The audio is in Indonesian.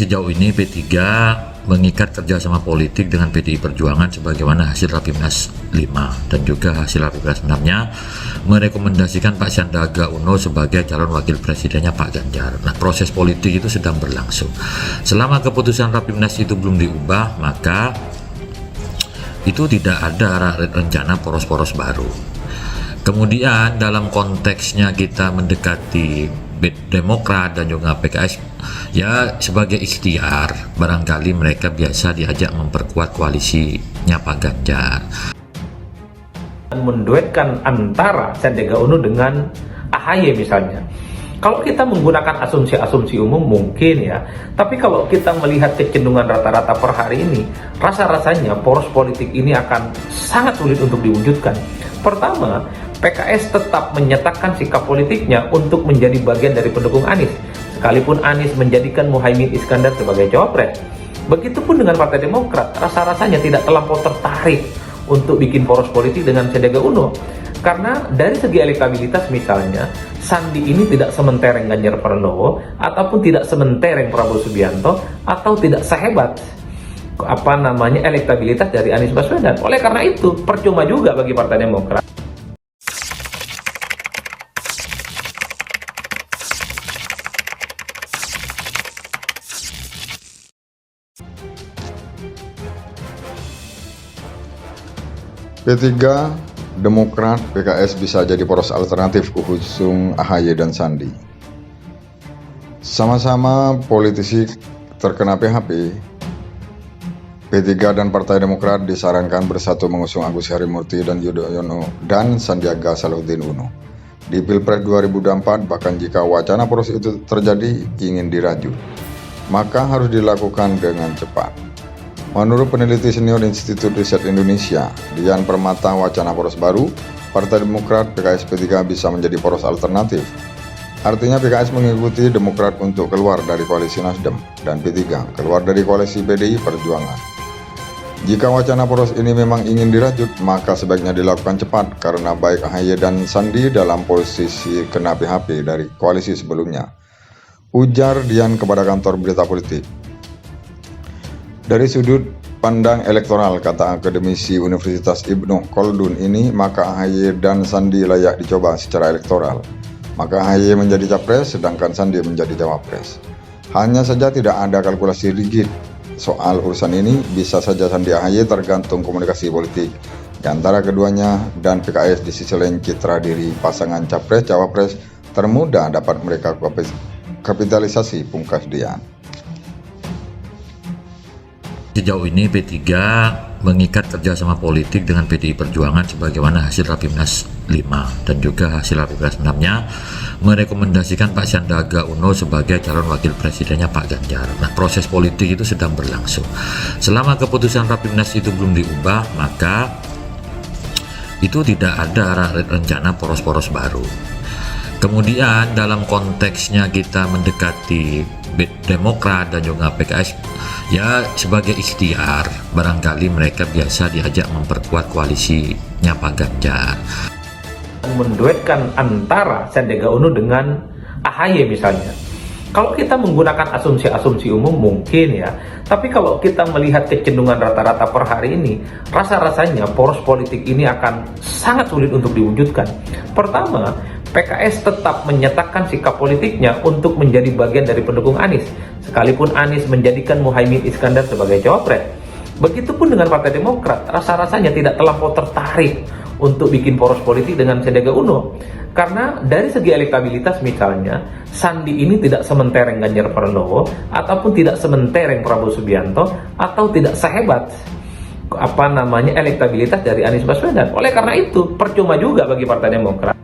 Sejauh ini P3 mengikat kerjasama politik dengan PDI Perjuangan sebagaimana hasil Rapimnas 5 dan juga hasil Rapimnas 6-nya merekomendasikan Pak Sandiaga Uno sebagai calon wakil presidennya Pak Ganjar. Nah, proses politik itu sedang berlangsung. Selama keputusan Rapimnas itu belum diubah, maka itu tidak ada rencana poros-poros baru. Kemudian dalam konteksnya kita mendekati Demokrat dan juga PKS, ya sebagai ikhtiar, barangkali mereka biasa diajak memperkuat koalisinya Pak Ganjar. Menduetkan antara Sandiaga Uno dengan AHY misalnya. Kalau kita menggunakan asumsi-asumsi umum mungkin ya, tapi kalau kita melihat kecenderungan rata-rata per hari ini, rasa-rasanya poros politik ini akan sangat sulit untuk diwujudkan. Pertama, PKS tetap menyatakan sikap politiknya untuk menjadi bagian dari pendukung Anies, sekalipun Anies menjadikan Muhaimin Iskandar sebagai cawapres. Begitupun dengan Partai Demokrat, rasa-rasanya tidak terlampau tertarik untuk bikin poros politik dengan Sandiaga Uno. Karena dari segi elektabilitas misalnya, Sandi ini tidak sementereng Ganjar Pranowo, ataupun tidak sementereng Prabowo Subianto, atau tidak sehebat elektabilitas dari Anies Baswedan. Oleh karena itu, percuma juga bagi Partai Demokrat. P3, Demokrat, PKS bisa jadi poros alternatif usung AHY dan Sandi. Sama-sama politisi terkena PHP, P3 dan Partai Demokrat disarankan bersatu mengusung Agus Harimurti dan Yudhoyono dan Sandiaga Salahuddin Uno. Di Pilpres 2024, bahkan jika wacana poros itu terjadi ingin diraju, maka harus dilakukan dengan cepat. Menurut peneliti senior Institut Riset Indonesia, Dian Permata, wacana poros baru, Partai Demokrat, PKS, P3 bisa menjadi poros alternatif. Artinya PKS mengikuti Demokrat untuk keluar dari koalisi Nasdem dan P3 keluar dari koalisi PDI Perjuangan. Jika wacana poros ini memang ingin dirajut, maka sebaiknya dilakukan cepat karena baik AHY dan Sandi dalam posisi kena PHP dari koalisi sebelumnya. Ujar Dian kepada kantor berita politik. Dari sudut pandang elektoral, kata akademisi Universitas Ibnu Khaldun ini, maka AHY dan Sandi layak dicoba secara elektoral. Maka AHY menjadi capres, sedangkan Sandi menjadi cawapres. Hanya saja tidak ada kalkulasi rigid soal urusan ini, bisa saja Sandi AHY tergantung komunikasi politik di antara keduanya, dan PKS di sisi lain citra diri pasangan capres-cawapres termudah dapat mereka kapitalisasi, pungkas Dian. Sejauh ini P3 mengikat kerjasama politik dengan PDI Perjuangan sebagaimana hasil Rapimnas 5 dan juga hasil Rapimnas 6-nya merekomendasikan Pak Sandiaga Uno sebagai calon wakil presidennya Pak Ganjar. Nah, proses politik itu sedang berlangsung. Selama keputusan Rapimnas itu belum diubah, maka itu tidak ada rencana poros-poros baru. Kemudian dalam konteksnya kita mendekati Demokrat dan juga PKS, ya sebagai ikhtiar, barangkali mereka biasa diajak memperkuat koalisinya Pak Ganjar. Menduetkan antara Sandiaga Uno dengan AHY misalnya. Kalau kita menggunakan asumsi-asumsi umum mungkin ya, tapi kalau kita melihat kecenderungan rata-rata per hari ini, rasa-rasanya poros politik ini akan sangat sulit untuk diwujudkan. Pertama, PKS tetap menyatakan sikap politiknya untuk menjadi bagian dari pendukung Anies, sekalipun Anies menjadikan Muhaimin Iskandar sebagai cawapres. Begitupun dengan Partai Demokrat, rasa-rasanya tidak terlampau tertarik untuk bikin poros politik dengan Sandiaga Uno. Karena dari segi elektabilitas misalnya, Sandi ini tidak sementereng Ganjar Pranowo, ataupun tidak sementereng Prabowo Subianto, atau tidak sehebat elektabilitas dari Anies Baswedan. Oleh karena itu, percuma juga bagi Partai Demokrat.